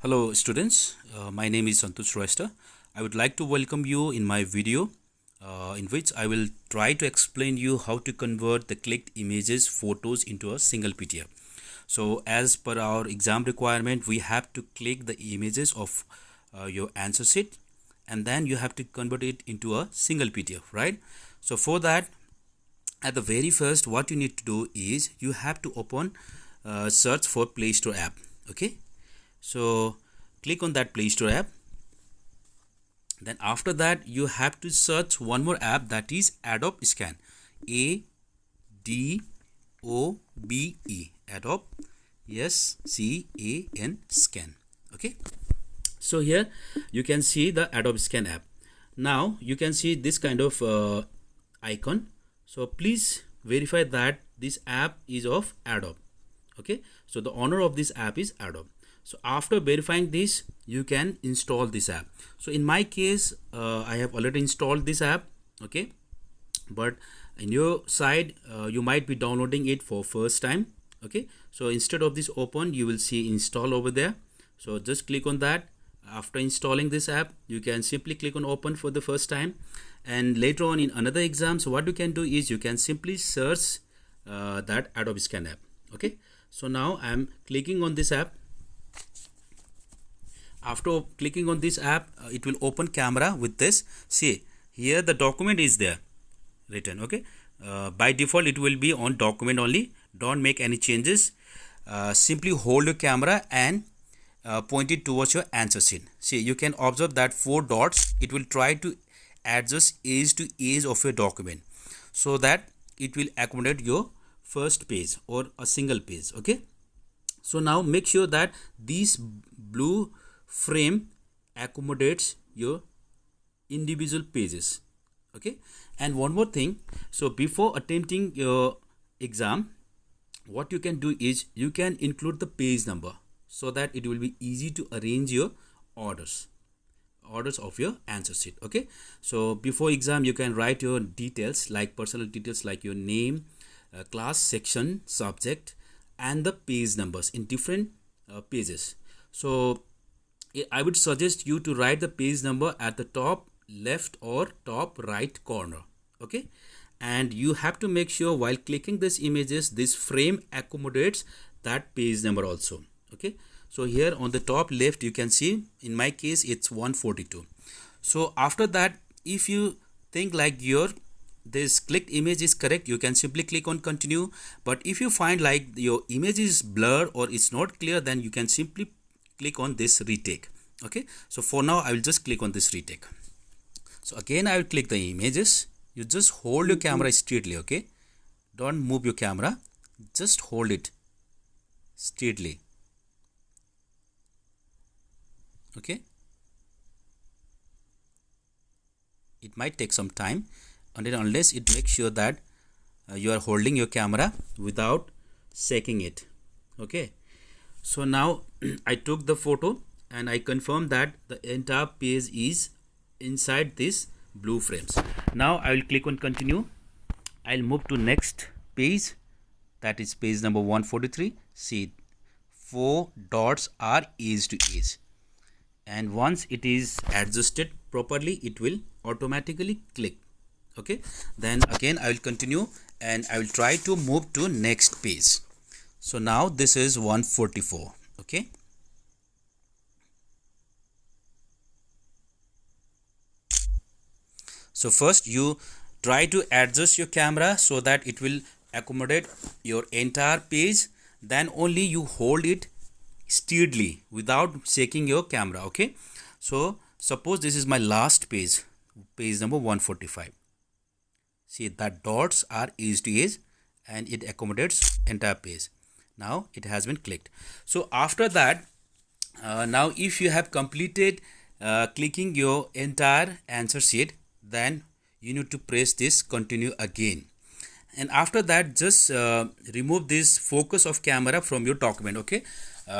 Hello students, my name is Santosh Royster. I would like to welcome you in my video in which I will try to explain you how to convert the clicked images photos into a single PDF. So as per our exam requirement, we have to click the images of your answer sheet and then you have to convert it into a single PDF, right? So for that, at the very first, what you need to do is you have to open search for Play Store app. Okay, so click on that Play Store app. Then after that you have to search one more app, that is Adobe Scan. ADOBE, Adobe SCAN, scan. Okay, so here you can see the Adobe Scan app. Now you can see this kind of icon. So please verify that this app is of Adobe. Okay, so the owner of this app is Adobe. So after verifying this, you can install this app. So in my case, I have already installed this app. Okay, but in your side, you might be downloading it for first time. Okay, so instead of this open, you will see install over there. So just click on that. After installing this app, you can simply click on open for the first time, and later on in another exam, so what you can do is you can simply search that Adobe Scan app. Okay, so now I am clicking on this app. After clicking on this app, it will open camera with this. See, here the document is there written. Okay, by default it will be on document only. Don't make any changes. Simply hold your camera and point it towards your answer sheet. See, you can observe that 4 dots. It will try to adjust edge to edge of your document so that it will accommodate your first page or a single page. Okay, so now make sure that this blue frame accommodates your individual pages. Okay, and one more thing, so before attempting your exam, what you can do is you can include the page number so that it will be easy to arrange your orders of your answer sheet. Okay, so before exam you can write your details, like personal details like your name, class, section, subject, and the page numbers in different pages. So I would suggest you to write the page number at the top left or top right corner. Okay, and you have to make sure while clicking these images, this frame accommodates that page number also. Okay, so here on the top left you can see, in my case it's 142. So after that, if you think like this clicked image is correct, you can simply click on continue. But if you find like your image is blurred or it's not clear, then you can simply click on this retake. Okay, so for now I will just click on this retake. So again I will click the images. You just hold your camera straightly. Okay, don't move your camera, just hold it straightly. Okay, it might take some time unless it makes sure that you are holding your camera without shaking it. Okay, so now I took the photo and I confirmed that the entire page is inside this blue frames. Now I will click on continue. I'll move to next page, that is page number 143. See, 4 dots are edge to edge, and once it is adjusted properly, it will automatically click. Okay, then again I will continue and I will try to move to next page. So now this is 144. Okay, so first you try to adjust your camera so that it will accommodate your entire page, then only you hold it steadily without shaking your camera. Okay, so suppose this is my last page, page number 145. See, that dots are edge to edge and it accommodates entire page. Now it has been clicked. So after that, now if you have completed clicking your entire answer sheet, then you need to press this continue again, and after that just remove this focus of camera from your document. Okay,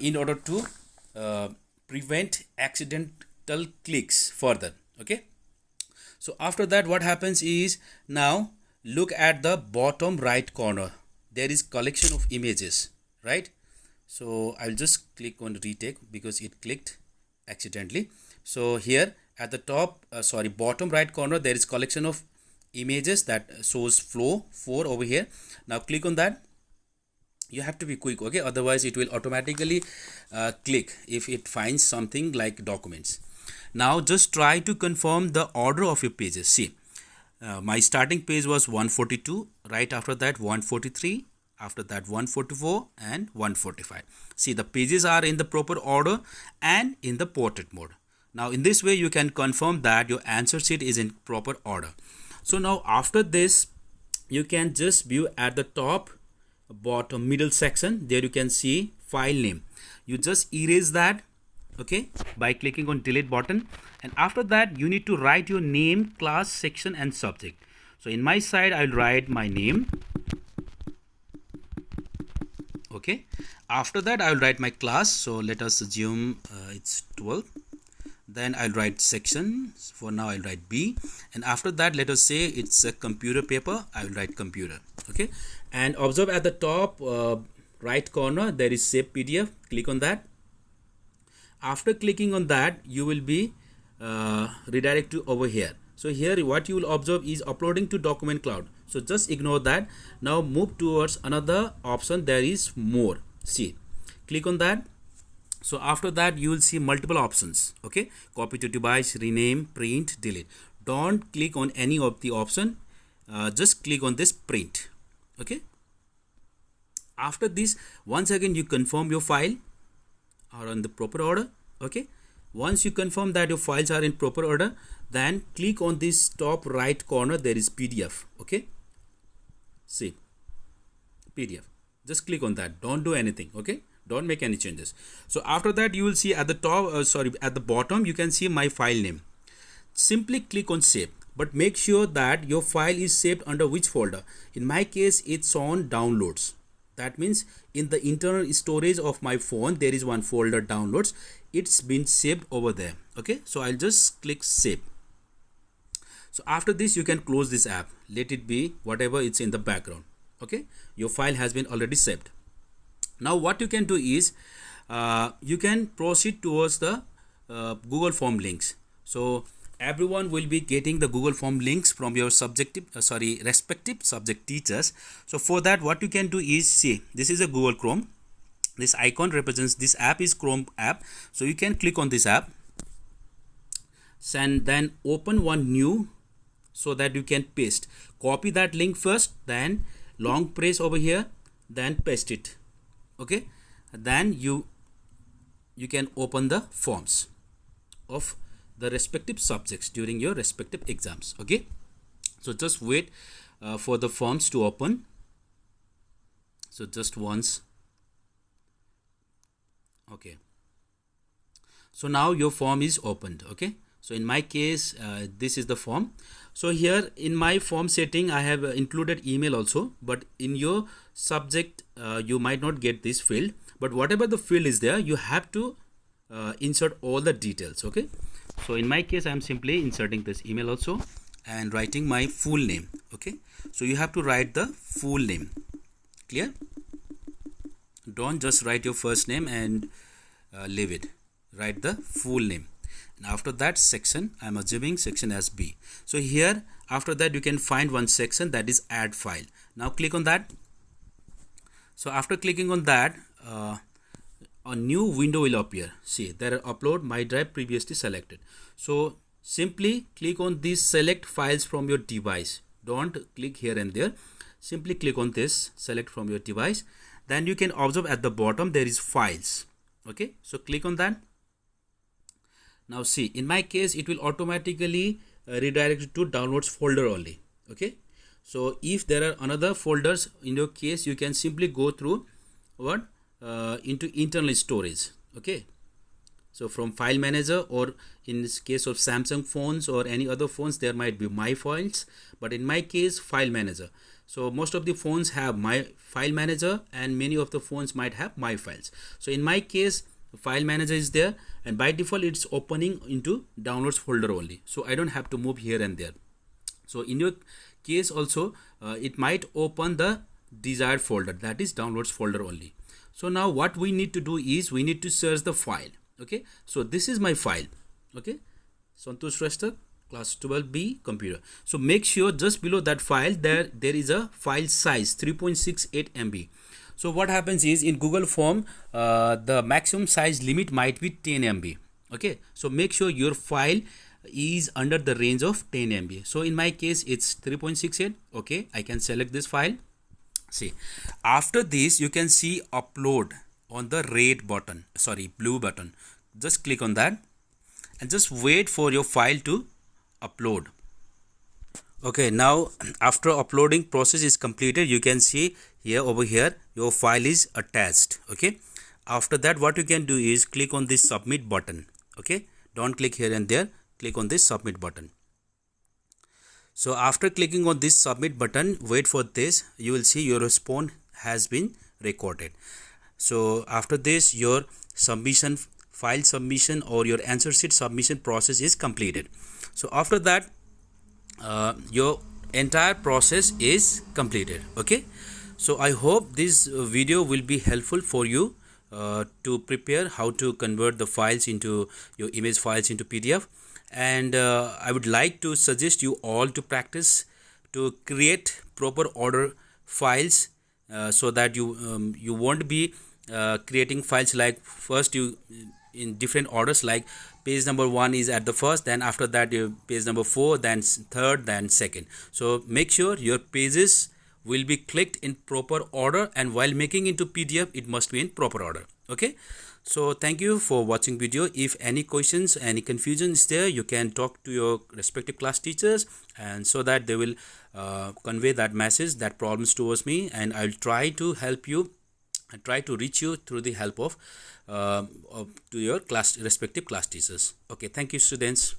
in order to prevent accidental clicks further. Okay, so after that what happens is, now look at the bottom right corner, there is collection of images, right? So I'll just click on retake because it clicked accidentally. So here at the top, bottom right corner, there is collection of images that shows flow 4 over here. Now click on that. You have to be quick, okay, otherwise it will automatically click if it finds something like documents. Now just try to confirm the order of your pages. See, my starting page was 142, right after that 143, after that 144 and 145. See, the pages are in the proper order and in the portrait mode. Now in this way you can confirm that your answer sheet is in proper order. So now after this, you can just view at the top bottom middle section. There you can see file name. You just erase that, okay, by clicking on delete button, and after that you need to write your name, class, section and subject. So in my side I'll write my name, okay. After that I'll write my class, so let us assume it's 12. Then I'll write section, for now I'll write B, and after that let us say it's a computer paper, I will write computer, okay. And observe at the top right corner there is save PDF. Click on that. After clicking on that, you will be redirected to over here. So here what you will observe is uploading to document cloud, so just ignore that. Now move towards another option, there is more. See, click on that. So after that you will see multiple options, okay, copy to device, rename, print, delete. Don't click on any of the option, just click on this print, okay. After this, once again you confirm your file are in the proper order, okay. Once you confirm that your files are in proper order, then click on this top right corner, there is PDF, okay. See, PDF, just click on that, don't do anything, okay, don't make any changes. So after that you will see at the top at the bottom you can see my file name. Simply click on save, but make sure that your file is saved under which folder. In my case it's on downloads. That means in the internal storage of my phone there is one folder, downloads. It's been saved over there, okay. So I'll just click save. So after this you can close this app, let it be whatever it's in the background, okay. Your file has been already saved. Now what you can do is you can proceed towards the Google Form links. So everyone will be getting the Google Form links from your respective subject teachers. So for that what you can do is, see, this is a Google Chrome. This icon represents this app is Chrome app. So you can click on this app and then open one new, so that you can paste. Copy that link first, then long press over here, then paste it, okay. Then you can open the forms of the respective subjects during your respective exams, okay. So just wait for the forms to open. So just once, okay. So now your form is opened, okay. So in my case this is the form. So here in my form setting I have included email also, but in your subject you might not get this field, but whatever the field is there you have to insert all the details, okay. So in my case I am simply inserting this email also and writing my full name, okay. So you have to write the full name, clear. Don't just write your first name and leave it, write the full name. And after that section, I am assuming section as B. So here after that you can find one section, that is add file. Now click on that. So after clicking on that, a new window will appear. See, there are upload my drive previously selected. So simply click on this select files from your device. Don't click here and there. Simply click on this select from your device. Then you can observe at the bottom there is files, okay. So click on that. Now see, in my case it will automatically redirect to downloads folder only, okay. So if there are another folders in your case, you can simply go through what into internal storage, okay. So from file manager, or in this case of Samsung phones or any other phones there might be my files, but in my case file manager. So most of the phones have my file manager and many of the phones might have my files. So in my case file manager is there, and by default it's opening into downloads folder only, so I don't have to move here and there. So in your case also it might open the desired folder, that is downloads folder only. So now what we need to do is we need to search the file. Okay, so this is my file. Okay, Santosh Shrestha, class 12B computer. So make sure just below that file there is a file size 3.68 MB. So what happens is in Google Form the maximum size limit might be 10 MB. Okay, so make sure your file is under the range of 10 MB. So in my case it's 3.68. Okay, I can select this file. See, after this you can see upload on the red button, sorry, blue button. Just click on that and just wait for your file to upload. Okay, now after uploading process is completed, you can see here over here your file is attached. Okay, after that what you can do is click on this submit button. Okay, don't click here and there, click on this submit button. So after clicking on this submit button, wait for this, you will see your response has been recorded. So after this your submission, file submission or your answer sheet submission process is completed. So after that your entire process is completed. Okay, so I hope this video will be helpful for you to prepare how to convert the files into your image files into PDF. And I would like to suggest you all to practice to create proper order files so that you won't be creating files like first you in different orders, like page number 1 is at the first, then after that page number 4, then third, then second. So make sure your pages will be clicked in proper order, and while making into PDF it must be in proper order. Okay, so thank you for watching video. If any questions, any confusion is there, you can talk to your respective class teachers, and so that they will convey that message, that problems towards me, and I'll try to help you and try to reach you through the help of to your class respective class teachers. Okay, thank you students.